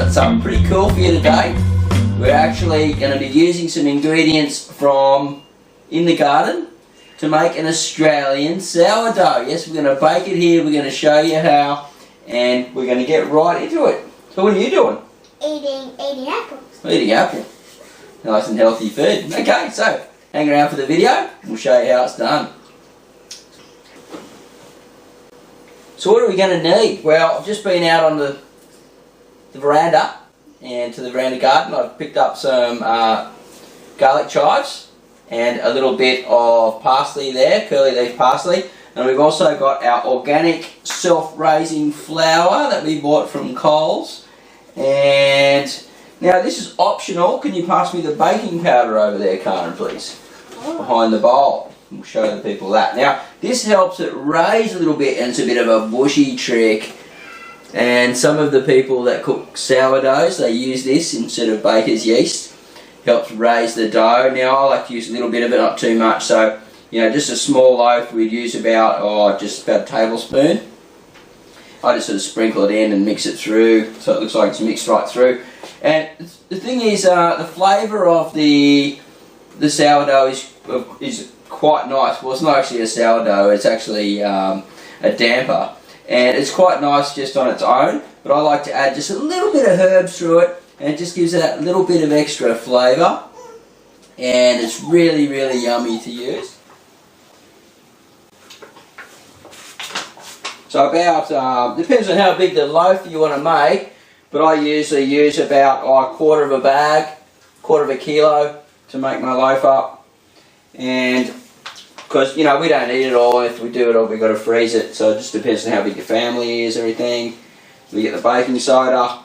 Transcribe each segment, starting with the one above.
got something pretty cool for you today. We're actually going to be using some ingredients from in the garden to make an Australian sourdough. Yes, we're going to bake it here, we're going to show you how, and we're going to get right into it. So what are you doing? Eating apples. Eating apple. Nice and healthy food. Okay, so hang around for the video and we'll show you how it's done. So what are we going to need? Well, I've just been out on the veranda and to the veranda garden. I've picked up some garlic chives and a little bit of parsley there, curly leaf parsley. And we've also got our organic self-raising flour that we bought from Coles. And now this is optional. Can you pass me the baking powder over there, Karin, please? Oh. Behind the bowl. We'll show the people that. Now this helps it raise a little bit, and it's a bit of a bushy trick. And some of the people that cook sourdoughs, they use this instead of baker's yeast. Helps raise the dough. Now I like to use a little bit of it, not too much. So, you know, just a small loaf we'd use about, just about a tablespoon. I just sort of sprinkle it in and mix it through so it looks like it's mixed right through. And the thing is, the flavour of the sourdough is quite nice. Well, it's not actually a sourdough, it's actually a damper. And it's quite nice just on its own, but I like to add just a little bit of herbs through it, and it just gives it that little bit of extra flavour. And it's really, really yummy to use. So about, depends on how big the loaf you want to make, but I usually use about a quarter of a bag, quarter of a kilo to make my loaf up. And because, you know, we don't eat it all. If we do it all, we've got to freeze it. So it just depends on how big your family is, everything. We get the baking soda.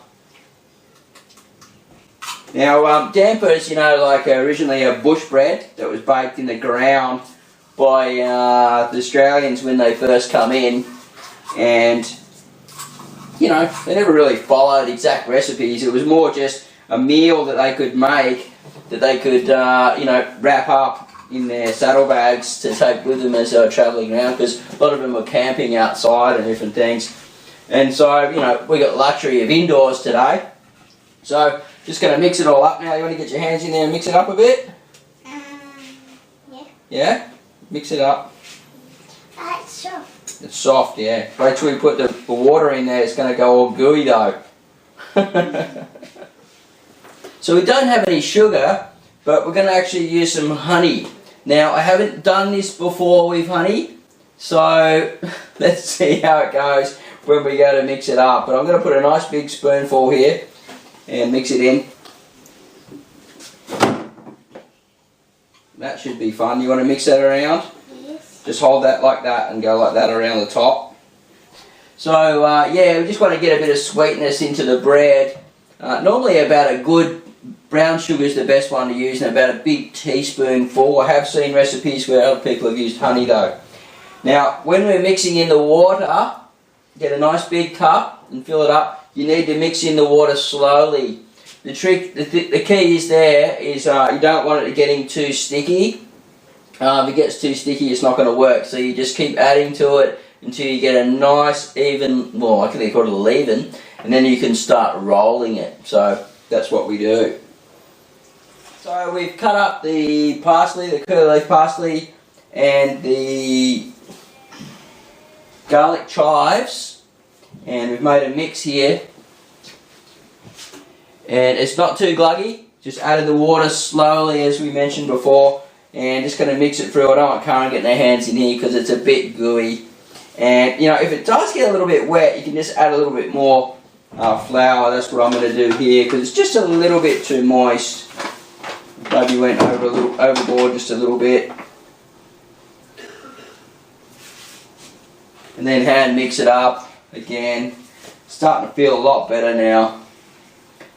Now, dampers, you know, like originally a bush bread that was baked in the ground by the Australians when they first come in. And, you know, they never really followed exact recipes. It was more just a meal that they could make, that they could, you know, wrap up in their saddlebags to take with them as they were travelling around, because a lot of them were camping outside and different things. And so, you know, we got the luxury of indoors today. So, just going to mix it all up now. You want to get your hands in there and mix it up a bit? Yeah. Yeah? Mix it up. It's soft. It's soft, yeah. Wait till we put the water in there, it's going to go all gooey though. So we don't have any sugar, but we're going to actually use some honey. Now, I haven't done this before with honey, so let's see how it goes when we go to mix it up. But I'm going to put a nice big spoonful here and mix it in. That should be fun. You want to mix that around? Yes. Just hold that like that and go like that around the top. So, yeah, we just want to get a bit of sweetness into the bread. Normally about a good brown sugar is the best one to use, and about a big teaspoonful. I have seen recipes where other people have used honey though. Now, when we're mixing in the water, get a nice big cup and fill it up. You need to mix in the water slowly. The trick, the key is there is you don't want it getting too sticky. If it gets too sticky, it's not going to work. So you just keep adding to it until you get a nice even, well, I think call it a leaven, and then you can start rolling it. So that's what we do. So we've cut up the parsley, the curly leaf parsley, and the garlic chives, and we've made a mix here. And it's not too gluggy, just added the water slowly as we mentioned before, and just going to mix it through. I don't want Karin getting her hands in here because it's a bit gooey. And, you know, if it does get a little bit wet, you can just add a little bit more flour. That's what I'm going to do here, because it's just a little bit too moist. Maybe went overboard just a little bit. And then hand mix it up again. Starting to feel a lot better now.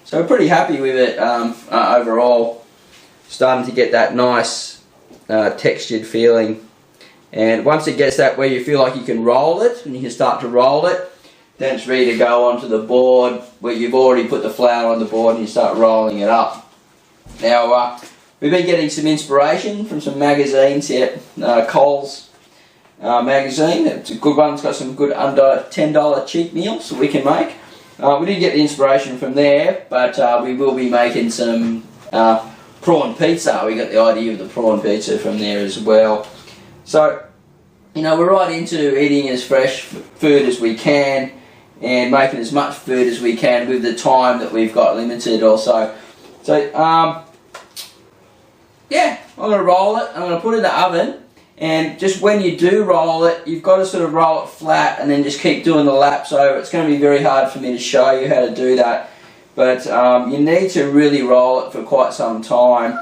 So we're pretty happy with it overall. Starting to get that nice textured feeling. And once it gets that where you feel like you can roll it, and you can start to roll it, then it's ready to go onto the board where you've already put the flour on the board and you start rolling it up. Now, we've been getting some inspiration from some magazines here. Coles magazine, it's a good one, it's got some good under $10 cheap meals that we can make. We did get the inspiration from there, but we will be making some prawn pizza. We got the idea of the prawn pizza from there as well. So, you know, we're right into eating as fresh food as we can and making as much food as we can with the time that we've got limited also. So, yeah, I'm going to roll it. I'm going to put it in the oven. And just when you do roll it, you've got to sort of roll it flat and then just keep doing the laps over. It's going to be very hard for me to show you how to do that. But you need to really roll it for quite some time.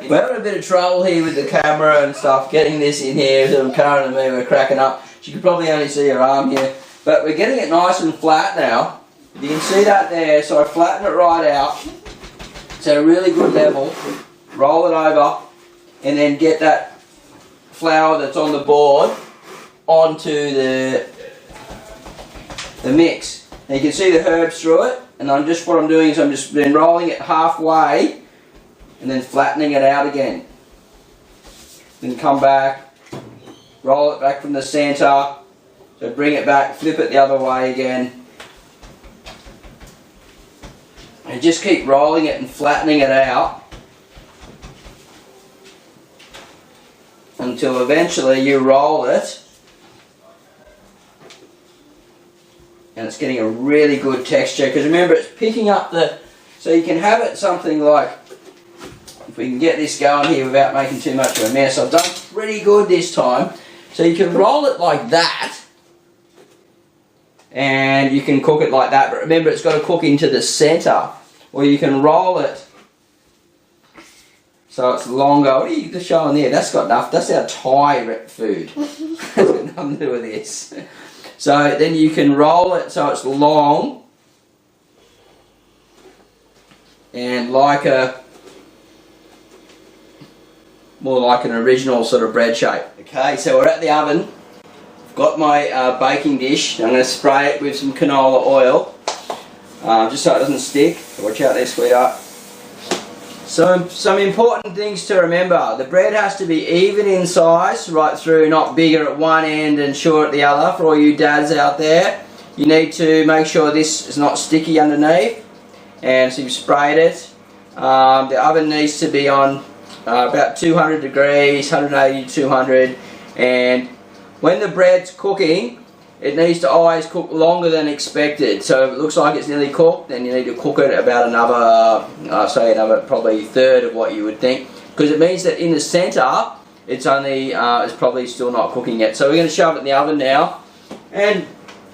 We're having a bit of trouble here with the camera and stuff, getting this in here. So Karin and me were cracking up. You can probably only see her arm here. But we're getting it nice and flat now. You can see that there, so I flatten it right out. It's at a really good level. Roll it over and then get that flour that's on the board onto the mix. Now you can see the herbs through it, and what I'm doing is I'm just then rolling it halfway and then flattening it out again. Then come back, roll it back from the center, so bring it back, flip it the other way again, and just keep rolling it and flattening it out until eventually you roll it and it's getting a really good texture, because remember it's picking up so you can have it something like, if we can get this going here without making too much of a mess. I've done pretty good this time. So you can roll it like that and you can cook it like that, but remember it's got to cook into the center, or you can roll it so it's longer. What are you showing there? That's got enough. That's our Thai food. That's got nothing to do with this. So then you can roll it so it's long and more like an original sort of bread shape. Okay, so we're at the oven. I've got my baking dish. I'm going to spray it with some canola oil just so it doesn't stick. Watch out there, sweetheart. So some important things to remember. The bread has to be even in size right through, not bigger at one end and short at the other. For all you dads out there, you need to make sure this is not sticky underneath. And so you've sprayed it. The oven needs to be on about 200 degrees, 180 to 200. And when the bread's cooking, it needs to always cook longer than expected. So if it looks like it's nearly cooked, then you need to cook it about another, say another probably third of what you would think, because it means that in the center it's only it's probably still not cooking yet. So we're going to shove it in the oven now. And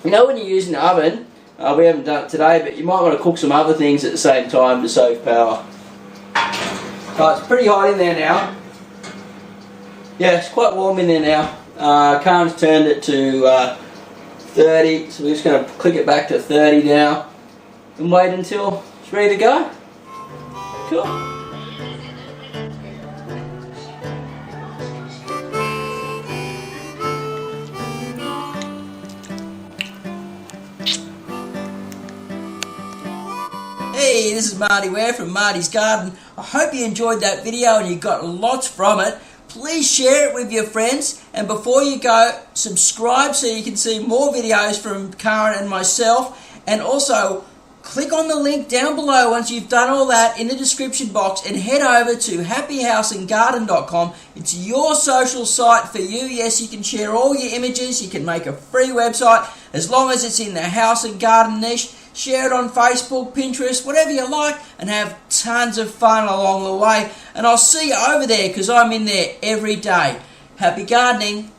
you know, when you're using the oven, we haven't done it today, but you might want to cook some other things at the same time to save power. So it's pretty hot in there now. Yeah, it's quite warm in there now. Karin's turned it to 30, so we're just going to click it back to 30 now and wait until it's ready to go. Cool. Hey, this is Marty Ware from Marty's Garden. I hope you enjoyed that video and you got lots from it. Please share it with your friends, and before you go, subscribe so you can see more videos from Karin and myself, and also click on the link down below once you've done all that in the description box and head over to happyhouseandgarden.com. It's your social site for you. Yes, you can share all your images, you can make a free website as long as it's in the house and garden niche. Share it on Facebook, Pinterest, whatever you like, and have tons of fun along the way. And I'll see you over there because I'm in there every day. Happy gardening.